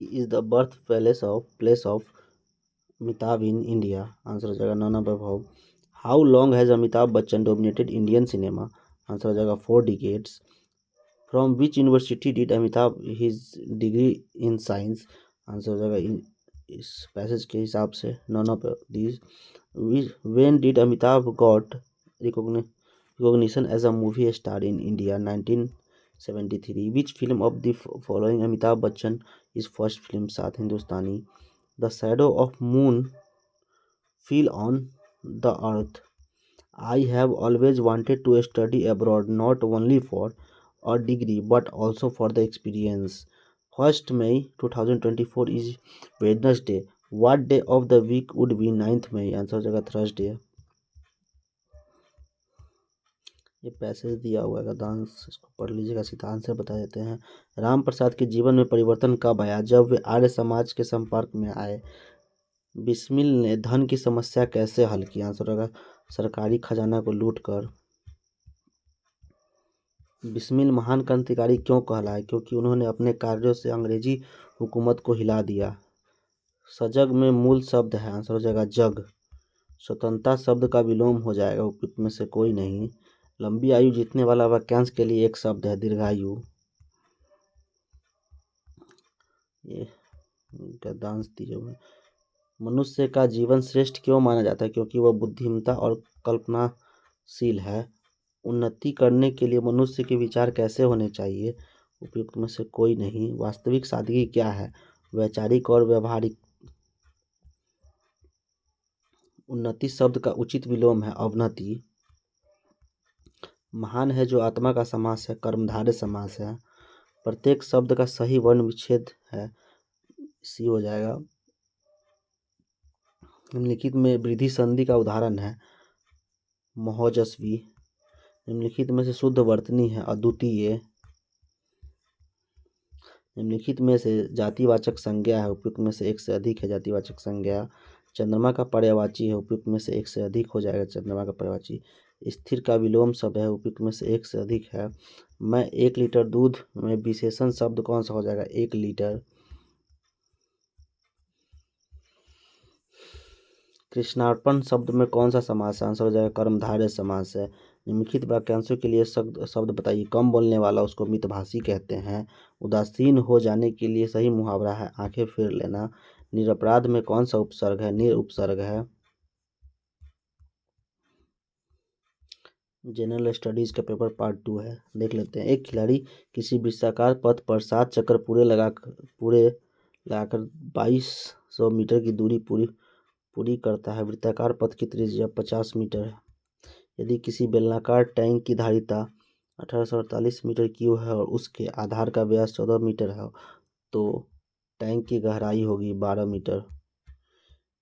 Is the birth place of Amitabh in India? Answer हो जाएगा none above. How long has Amitabh Bachchan dominated Indian cinema? Answer हो जाएगा 4 decades। From which university did Amitabh his degree in science? Answer हो जाएगा इस passage के हिसाब से none of these. When did Amitabh got recognition as a movie star in India? 1973। Which film of the following Amitabh Bachchan is first film Saat Hindustani? The shadow of moon feel on the earth. I have always wanted to study abroad, not only for a degree but also for the experience. 1st May 2024 is Wednesday. What day of the week would be 9th May? Answer हो जाएगा Thursday. ये passage दिया हुआ है दांश, इसको पढ़ लीजिएगा, सीधा आंसर बता देते हैं। राम प्रसाद के जीवन में परिवर्तन कब आया? जब वे आर्य समाज के संपर्क में आए। बिस्मिल ने धन की समस्या कैसे हल की? आंसर होगा सरकारी खजाना को लूट कर। बिस्मिल महान क्रांतिकारी क्यों कहलाए? क्योंकि उन्होंने अपने कार्यों से अंग्रेजी हुकूमत को हिला दिया। सजग में मूल शब्द है, आंसर हो जाएगा जग। स्वतंत्रता शब्द का विलोम हो जाएगा, उपयुक्त में से कोई नहीं। लंबी आयु जीतने वाला वाक्यांश के लिए एक शब्द है दीर्घायु। ये गद्यांश दिए हुए। मनुष्य का जीवन श्रेष्ठ क्यों माना जाता है? क्योंकि वह बुद्धिमत्ता और कल्पनाशील है। उन्नति करने के लिए मनुष्य के विचार कैसे होने चाहिए? उपयुक्त में से कोई नहीं। वास्तविक सादगी क्या है? वैचारिक और व्यवहारिक। उन्नति शब्द का उचित विलोम है अवनति। महान है जो आत्मा का समास है, कर्मधारय समास है। प्रत्येक शब्द का सही वर्ण विच्छेद है, सी हो जाएगा। निम्नलिखित में वृद्धि संधि का उदाहरण है महोजस्वी। निम्नलिखित में से शुद्ध वर्तनी है अद्वितीय। निम्नलिखित में से जातिवाचक संज्ञा है, उपयुक्त में से एक से अधिक है जातिवाचक संज्ञा। चंद्रमा का पर्यायवाची है, उपयुक्त में से एक से अधिक हो जाएगा चंद्रमा का पर्यायवाची। स्थिर का विलोम शब्द है, उपयुक्त में से एक से अधिक है। मैं 1 लीटर दूध में विशेषण शब्द कौन सा हो जाएगा? 1 लीटर। कृष्णार्पण शब्द में कौन सा समास है? आंसर हो जाएगा कर्मधारय समास है। निम्नलिखित वाक्यांशों के लिए शब्द बताइए। कम बोलने वाला उसको मितभाषी कहते हैं। उदासीन हो जाने के लिए सही मुहावरा है आंखें फेर लेना। निरपराध में कौन सा उपसर्ग है? निर उपसर्ग है। जनरल स्टडीज का पेपर पार्ट 2 है, देख लेते हैं। एक खिलाड़ी किसी वृत्ताकार पथ पर 7 चक्कर पूरे लगाकर 2200 मीटर की दूरी पूरी करता है। वृत्ताकार पथ की त्रिज्या 50 मीटर है। यदि किसी बेलनाकार टैंक की धारिता 1848 मीटर क्यूब है और उसके आधार का व्यास 14 मीटर है तो टैंक की गहराई होगी 12 मीटर।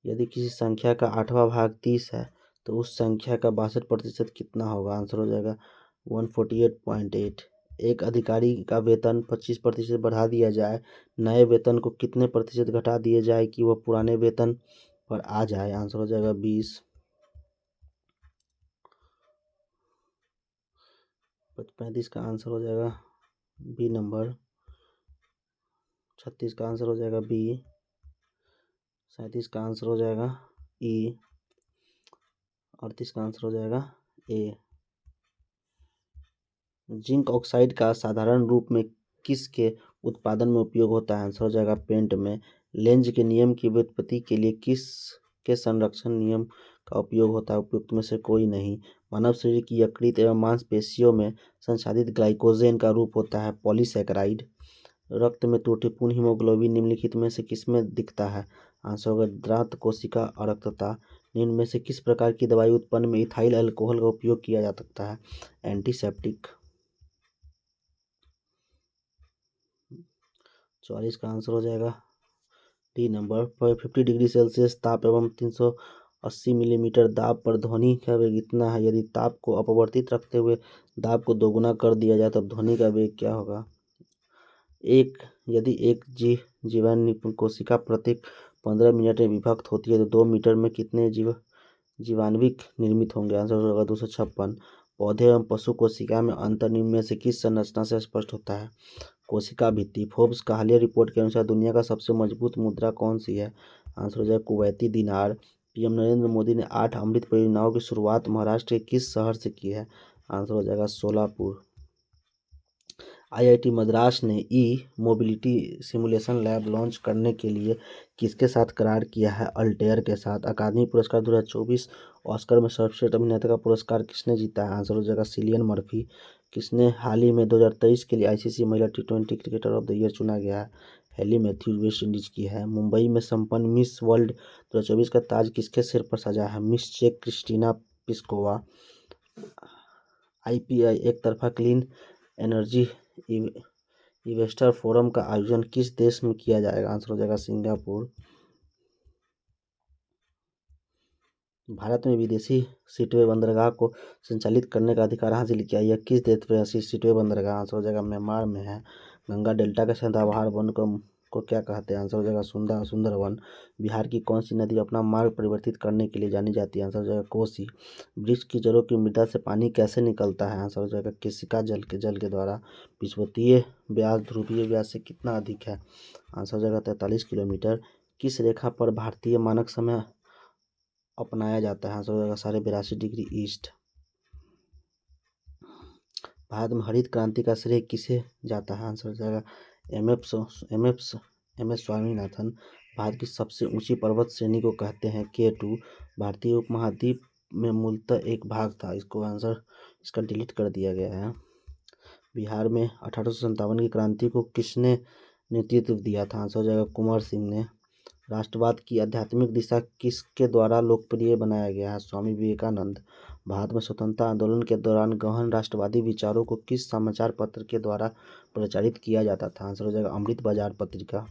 यदि किसी संख्या का 8वां भाग 30 है तो उस संख्या का 62% कितना होगा? आंसर हो जाएगा 148.8। एक अधिकारी का वेतन 25% बढ़ा दिया जाए, नए वेतन को कितने प्रतिशत घटा दिए जाए कि वह पुराने वेतन पर आ जाए? आंसर हो जाएगा 20। 35 का आंसर हो जाएगा बी नंबर। 36 का आंसर हो जाएगा बी। 37 का आंसर हो जाएगा ई। 38 का आंसर हो जाएगा ए। जिंक ऑक्साइड का साधारण रूप में किसके उत्पादन में उपयोग होता है? आंसर हो जाएगा पेंट में। लेंज के नियम की व्युत्पत्ति के लिए किस के संरक्षण नियम का उपयोग होता है? उपयुक्त में से कोई नहीं। मानव शरीर की यकृत एवं मांसपेशियों में संसाधित ग्लाइकोजेन का रूप होता है पॉलीसैकेराइड। रक्त में त्रुटिपूर्ण हीमोग्लोबिन निम्नलिखित में से किसमें दिखता है? आंसर होगा द्रात कोशिका अरक्तता। निम्न में से किस प्रकार की दवाई उत्पन्न में इथाइल अल्कोहल का उपयोग किया जा सकता है? एंटीसेप्टिक। 44 का आंसर हो जाएगा डी नंबर। 50 डिग्री सेल्सियस ताप एवं 380 मिलीमीटर दाब पर ध्वनि का वेग इतना है। यदि ताप को अपवर्तित रखते हुए दाब को दोगुना कर दिया जाए तब ध्वनि का वेग क्या होगा? यदि एक जीवाणु कोशिका प्रत्येक 15 मिनट में विभक्त होती है तो 2 मीटर में कितने जीवाणुविक निर्मित होंगे? आंसर होगा 256। पौधे एवं पशु कोशिका में अंतर निम्न में से किस संरचना से स्पष्ट होता है? कोशिका भित्ति। फोर्ब्स का हालिया रिपोर्ट के अनुसार दुनिया का सबसे मजबूत मुद्रा कौन सी है? आंसर हो जाएगा कुवैती दिनार। पीएम नरेंद्र मोदी ने 8 अमृत परियोजनाओं की शुरुआत महाराष्ट्र के किस शहर से की है? आंसर हो जाएगा सोलापुर। आईआईटी मद्रास ने ई मोबिलिटी सिमुलेशन लैब लॉन्च करने के लिए किसके साथ करार किया है? अल्टेयर के साथ। अकादमी पुरस्कार 2024 ऑस्कर में सर्वश्रेष्ठ अभिनेता का पुरस्कार किसने जीता है? आंसर हो जाएगा सिलियन मर्फी। किसने हाल ही में 2023 के लिए आईसीसी महिला टी20 क्रिकेटर ऑफ द ईयर चुना गया है? हेली मैथ्यूज वेस्ट इंडीज की है। मुंबई में संपन्न मिस वर्ल्ड 2024 का ताज किसके सिर पर सजा है? मिस चेक क्रिस्टीना पिस्कोवा। आईपीआई एक तरफा क्लीन एनर्जी इन्वेस्टर फोरम का आयोजन किस देश में किया जाएगा? आंसर हो जाएगा सिंगापुर। भारत में विदेशी सीटवे बंदरगाह को संचालित करने का अधिकार हासिल किया यह किस देश में सीटवे बंदरगाह? आंसर हो जाएगा म्यांमार में है। गंगा डेल्टा के सदाबहार वन को क्या कहते हैं? आंसर हो जाएगा सुंदरवन। बिहार की कौन सी नदी अपना मार्ग परिवर्तित करने के लिए जानी जाती है? आंसर हो जाएगा कोसी। वृक्ष की जड़ों की मृदा से पानी कैसे निकलता है? आंसर हो जाएगा केशिका जल के द्वारा। विषुवतीय व्यास ध्रुवीय व्यास से कितना अधिक है? आंसर हो जाएगा 43 किलोमीटर। किस रेखा पर भारतीय मानक समय अपनाया जाता है? आंसर हो जाएगा 82.5 डिग्री ईस्ट। भारत में हरित क्रांति का श्रेय किसे जाता है? आंसर हो जाएगा एम एस स्वामीनाथन। भारत की सबसे ऊंची पर्वत श्रेणी को कहते हैं K2। भारतीय उपमहाद्वीप में मूलतः एक भाग था। इसका डिलीट कर दिया गया है। बिहार में 1857 की क्रांति को किसने नेतृत्व दिया था? आंसर हो जाएगा कुंवर सिंह ने। राष्ट्रवाद की आध्यात्मिक दिशा किसके द्वारा लोकप्रिय बनाया गया है? स्वामी विवेकानंद। भारत में स्वतंत्रता आंदोलन के दौरान गहन राष्ट्रवादी विचारों को किस समाचार पत्र के द्वारा प्रचारित किया जाता था? आंसर हो जाएगा अमृत बाजार पत्रिका।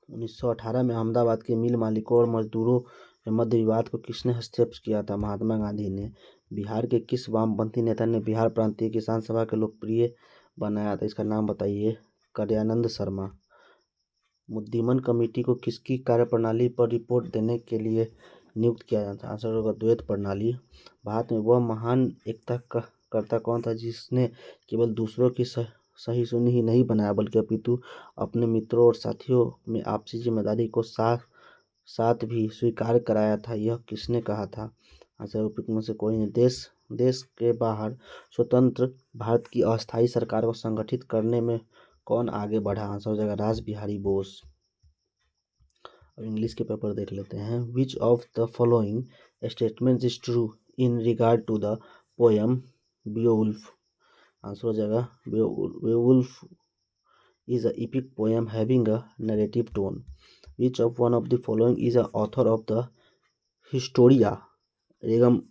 1918 में अहमदाबाद के मिल मालिकों और मजदूरों में मध्य विवाद को किसने हस्तक्षेप किया था? महात्मा गांधी ने। बिहार के किस वामपंथी नेता ने बिहार प्रांतीय किसान सभा को लोकप्रिय बनाया था? इसका नाम बताइए। कल्याणानंद शर्मा। मुद्दीमन कमेटी को किसकी कार्यप्रणाली पर रिपोर्ट देने के लिए नियुक्त किया जाता है? आंसर होगा द्वैत प्रणाली। भारत में वह महान एकता कर्ता कौन था जिसने केवल दूसरों की सहिष्णु ही नहीं बनाया बल्कि अपितु अपने मित्रों और साथियों में आपसी जिम्मेदारी को साथ भी स्वीकार कराया था? यह किसने कहा था? आंसर उपयुक्त में से कोई नहीं। देश के बाहर स्वतंत्र भारत की अस्थायी सरकार को संगठित करने में कौन आगे बढ़ा? आंसर हो जाएगा रास बिहारी बोस। अब इंग्लिश के पेपर देख लेते हैं। Which of the following statement is true in regard to the poem Beowulf? Answer हो जाएगा Beowulf is a epic poem having a narrative tone. Which of one of the following is a author of the Historia Regum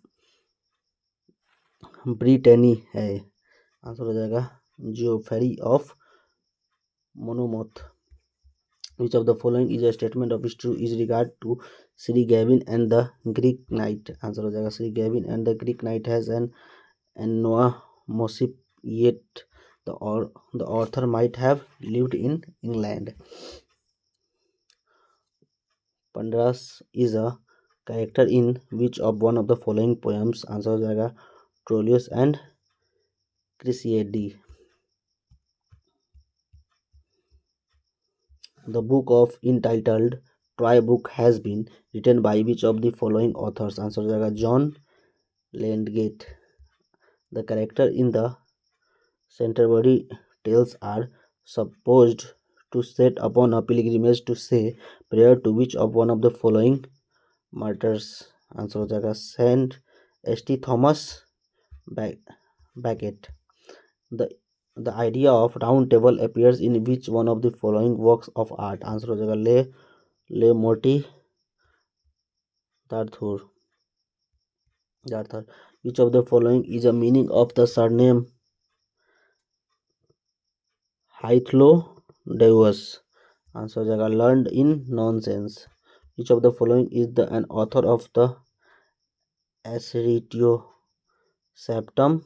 Britanniae है? Answer हो जाएगा जियोफेरी of मोनोमोथ। Which of the following is a statement of history is regard to Sir Gawain and the Greek Knight? Answer हो जाएगा Sir Gawain and the Greek Knight has an anonymous yet the author might have lived in England. Pandarus is a character in which of one of the following poems? Answer हो जाएगा Troilus and Cressida. The book of entitled Troy book has been written by which of the following authors? Answer हो जाएगा John Landgate. The character in the Canterbury Tales are supposed to set upon a pilgrimage to say prayer to which of one of the following martyrs? Answer हो जाएगा saint ST. Thomas Becket. The idea of round table appears in which one of the following works of art? Answer हो जाएगा ले मोटी दार्थुर. Which of the following is a meaning of the surname Hythlodaeus? Answer हो जाएगा learned in nonsense. Which of the following is an author of the Assertio Septum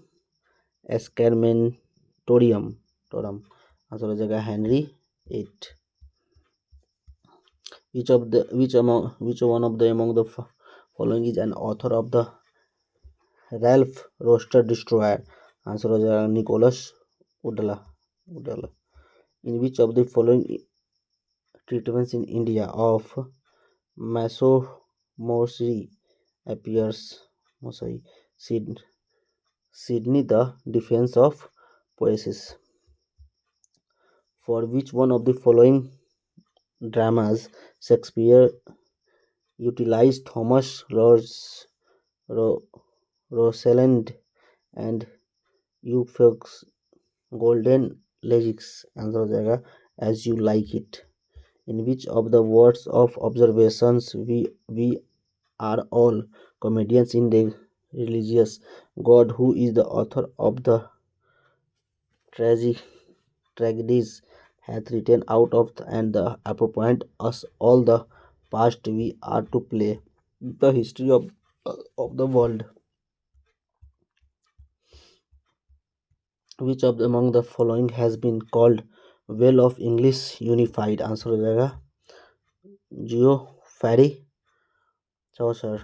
Escarmentorum? Answer हो जाएगा Henry 8. Which one of the among the following is an author of the Ralph Roster Destroyer? Answer हो जाएगा Nicholas Udala, Udala. In which of the following treatments in India of Masomorsy appears Mosai Sid, Sydney the defense of poesis? For which one of the following dramas Shakespeare utilized Thomas Ro, Rosalind and Euphrates golden lyrics? Answer हो जाएगा as you like it. In which of the words of observations we are all comedians in the religious God who is the author of the tragic tragedies hath written out of and the appoint us all the past we are to play the history of the world. Which of among the following has been called well of English unified? Answer हो जाएगा जियो Ferry Chaucer.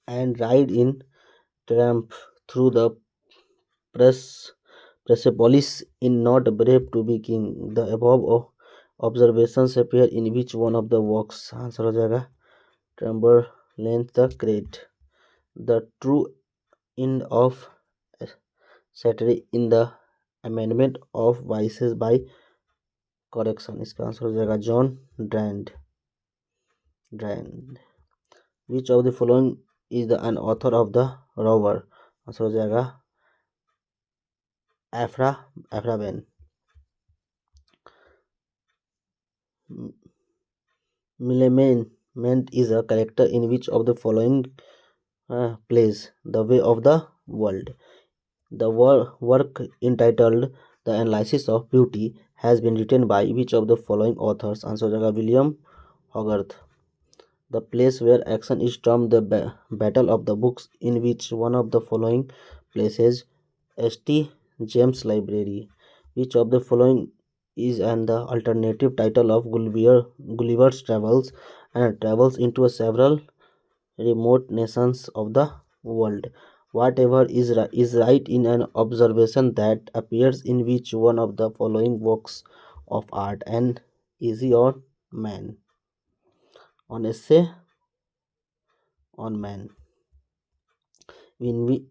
And ride in triumph through the press Persepolis in not brave to be king. The above observations appear in which one of the works? Answer हो जाएगा Chamberlain the Great. The true end of satire in the amendment of vices by correction. इसका answer हो जाएगा John ड्रैंड. Which of the following is the an author of the robber? Answer हो जाएगा एफ्रा Ben. Millement is a character in which of the following plays The Way of the World? The work entitled The Analysis of Beauty has been written by which of the following authors? Answer हो जाएगा William Hogarth. The place where action is termed the Battle of the Books in which one of the following places? St. James Library. Which of the following is and the alternative title of Gulliver's Travels and travels into several remote nations of the world? Whatever is right in an observation that appears in which one of the following works of art? And easy on man. On essay on man. In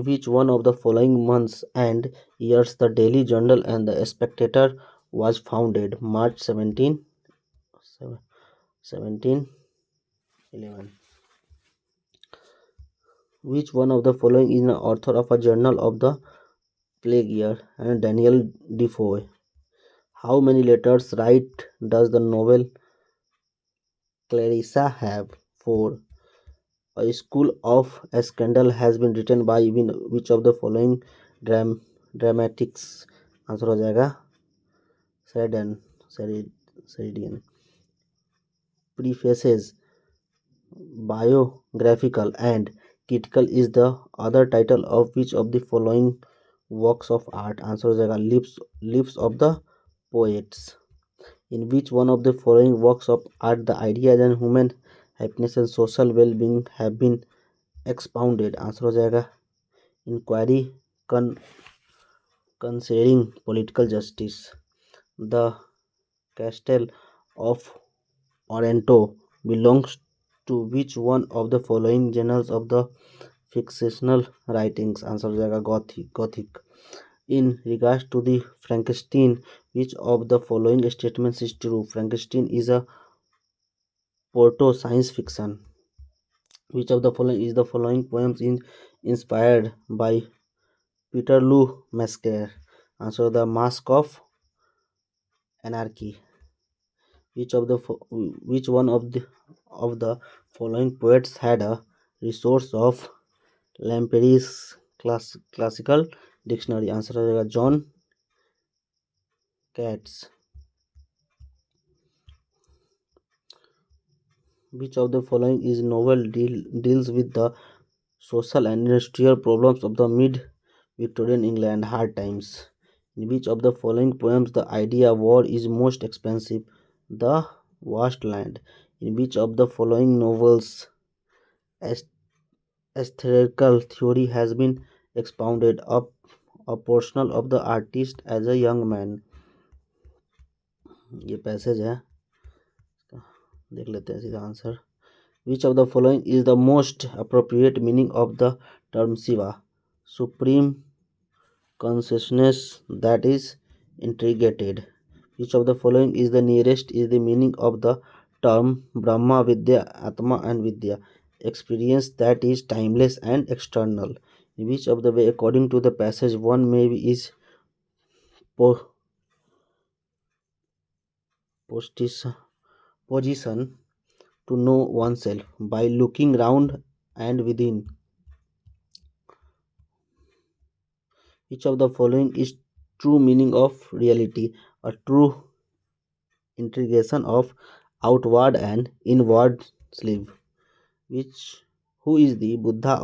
which one of the following months and years the Daily Journal and the Spectator was founded? March 1711. Which one of the following is the author of a journal of the plague year? And Daniel Defoe. How many letters right does the novel Clarissa have? 4. A School of a Scandal has been written by which of the following dramatics? Answer हो जाएगा Sheridan. Prefaces biographical and critical is the other title of which of the following works of art? Answer हो जाएगा Lives of the Poets. In which one of the following works of art the ideas and human happiness and social well-being have been expounded? Answer हो जाएगा Inquiry concerning political justice. The castle of Orento belongs to which one of the following genres of the fictional writings? Answer हो जाएगा Gothic. In regards to the Frankenstein, which of the following statements is true? Frankenstein is a proto science fiction. Which of the following is the following poems inspired by Peterloo Massacre? Answer the Mask of Anarchy. Which one of the following poets had a resource of Lampreys classical dictionary? Answer हो जाएगा John Keats. Which of the following is novel deals with the social and industrial problems of the mid-Victorian England hard times? In which of the following poems the idea war is most expensive? The Vast Land. In which of the following novels aesthetical theory has been expounded a portion of the artist as a young man। ये passage है, देख लेते हैं सीधा answer. Which of the following is the most appropriate meaning of the term Shiva? Supreme consciousness that is integrated। Which of the following is the nearest is the meaning of the term Brahma, Vidya, Atma and Vidya? Experience that is timeless and external। In which of the way, according to the passage, one may be is po- position to know oneself by looking round and within? Which of the following is true meaning of reality? A true integration of outward and inward sleep? Which who is the Buddha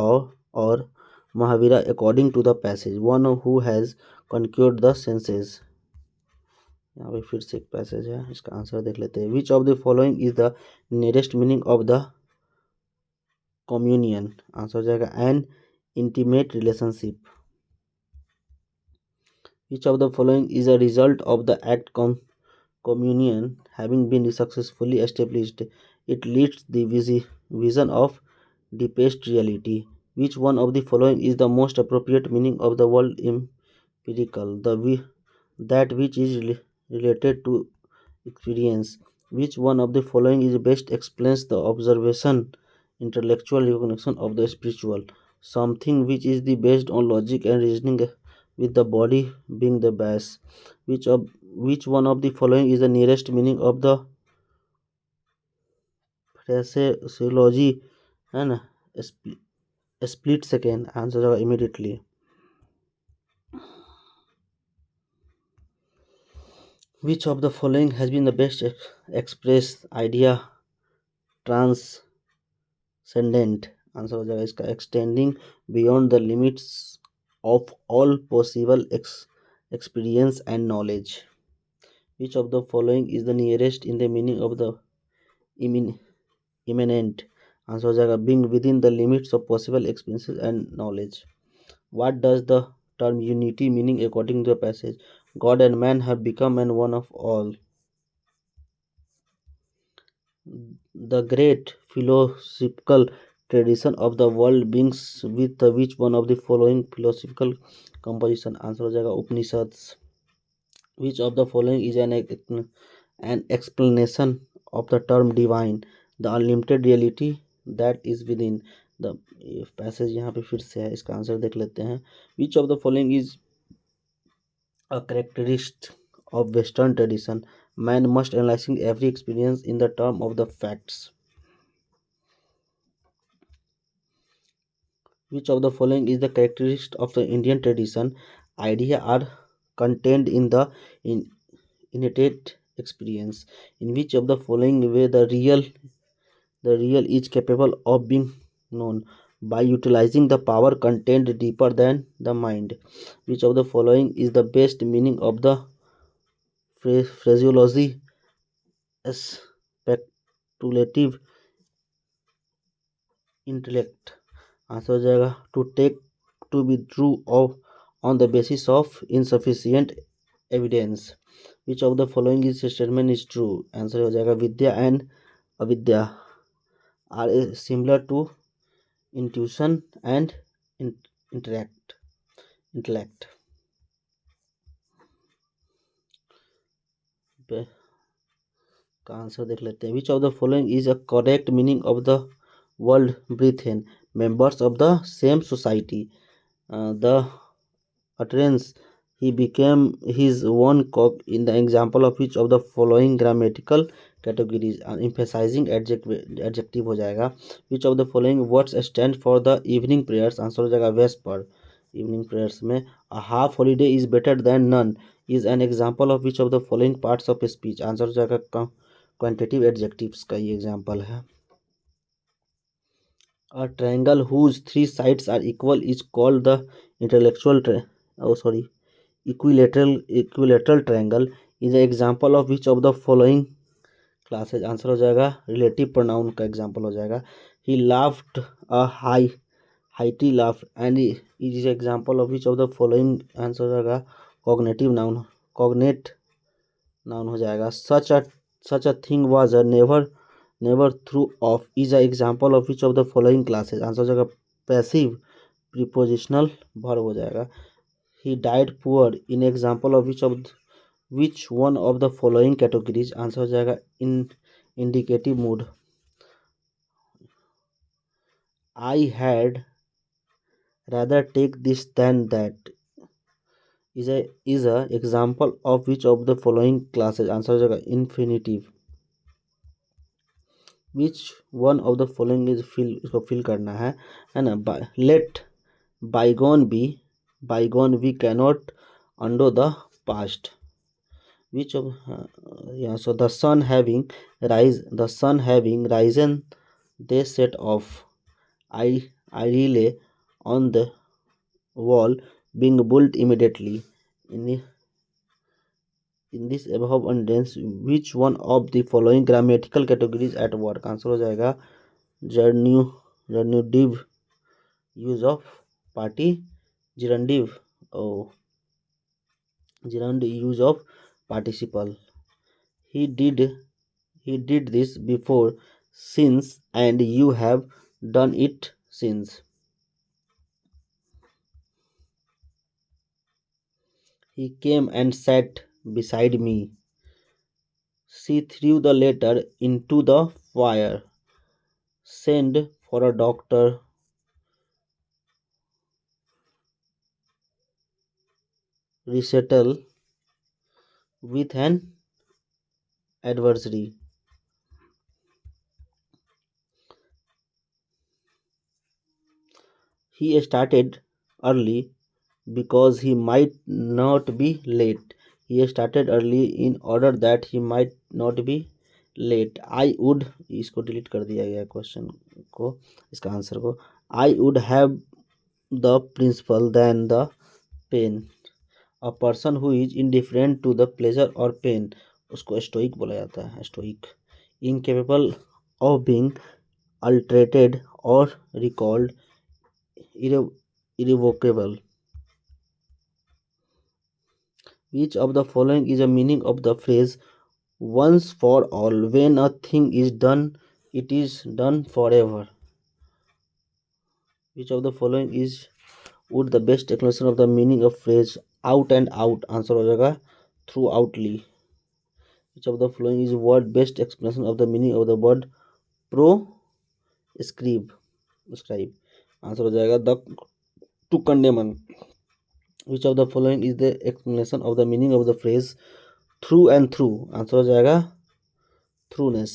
or Mahavira according to the passage? One who has conquered the senses। यहाँ पे फिर से एक passage है, इसका answer देख लेते हैं। Which of the following is the nearest meaning of the communion? Answer हो जाएगा N intimate relationship. Which of the following is a result of the act communion having been successfully established? It leads the vision of deepest reality। Which one of the following is the most appropriate meaning of the word empirical? That which is related to experience। Which one of the following is best explains the observation intellectual recognition of the spiritual? Something which is the based on logic and reasoning with the body being the base। Which one of the following is the nearest meaning of the phraseology है ना split second? Answer होगा immediately। Which of the following has been the best express idea transcendent? Answer हो जाएगा इसका extending beyond the limits of all possible experience and knowledge। Which of the following is the nearest in the meaning of the immanent? Answer हो जाएगा being within the limits of possible experiences and knowledge। What does the term unity meaning according to the passage? God and man have become and one of all। The great philosophical tradition of the world begins with which one of the following philosophical composition? Answer हो जाएगा Upanishads. Which of the following is an explanation of the term divine? The unlimited reality that is within। the passage यहाँ पे फिर से है, इसका answer देख लेते हैं। Which of the following is a characteristic of Western tradition? Man must analyzing every experience in the term of the facts। Which of the following is the characteristic of the Indian tradition? Ideas are contained in the innate experience। In which of the following way the real is capable of being known? By utilizing the power contained deeper than the mind। Which of the following is the best meaning of the phraseology speculative intellect? Answer हो जाएगा to take to be true of on the basis of insufficient evidence. Which of the following is statement is true? Answer हो जाएगा vidya and avidya are similar to intuition and intellect. का answer देख लेते हैं। Which of the following is a correct meaning of the world breath in? Members of the same society. The utterance he became his own cock in the example of which of the following grammatical categories? emphasizing adjective हो जाएगा। which of the following words stand for the evening prayers? Answer हो जाएगा vesper। evening prayers में a half holiday is better than none is an example of which of the following parts of speech? Answer हो जाएगा quantitative adjectives का ये example है। A triangle whose three sides are equal is called the equilateral triangle is an example of which of the following classes? Answer हो जाएगा relative pronoun का example हो जाएगा। He laughed a hearty laugh and it is example of which of the following answer हो जाएगा cognitive noun cognate noun हो जाएगा such a thing was a never through of is a example of which of the following classes answer हो जाएगा passive prepositional verb हो जाएगा he died poor in example of which one of the following categories answer हो जाएगा in indicative mood I had rather take this than that is a example of which of the following classes answer हो जाएगा infinitive which one of the following is fill इसको fill करना है ना let bygone we cannot undo the past which of yeah so the sun having risen they set off I relay on the wall being built immediately in in this above abundance which one of the following grammatical categories at work answer हो जाएगा gerundive use of party gerundive oh gerund use of participle he did he did this before since and you have done it since he came and sat beside me she threw the letter into the fire send for a doctor resettle with an adversary he started early because he might not be late he started early in order that he might not be late I would इसको delete कर दिया गया question को इसका answer को I would have the principal than the pain a person who is indifferent to the pleasure or pain उसको stoic बोला जाता है stoic incapable of being alterated or recalled irrevocable which of the following is a meaning of the phrase once for all when a thing is done it is done forever which of the following is would the best explanation of the meaning of phrase out and out answer हो जाएगा throughoutly which of the following is word best explanation of the meaning of the word prescribe answer हो जाएगा the to condemn which of the following is the explanation of the meaning of the phrase through and through answer हो जाएगा throughness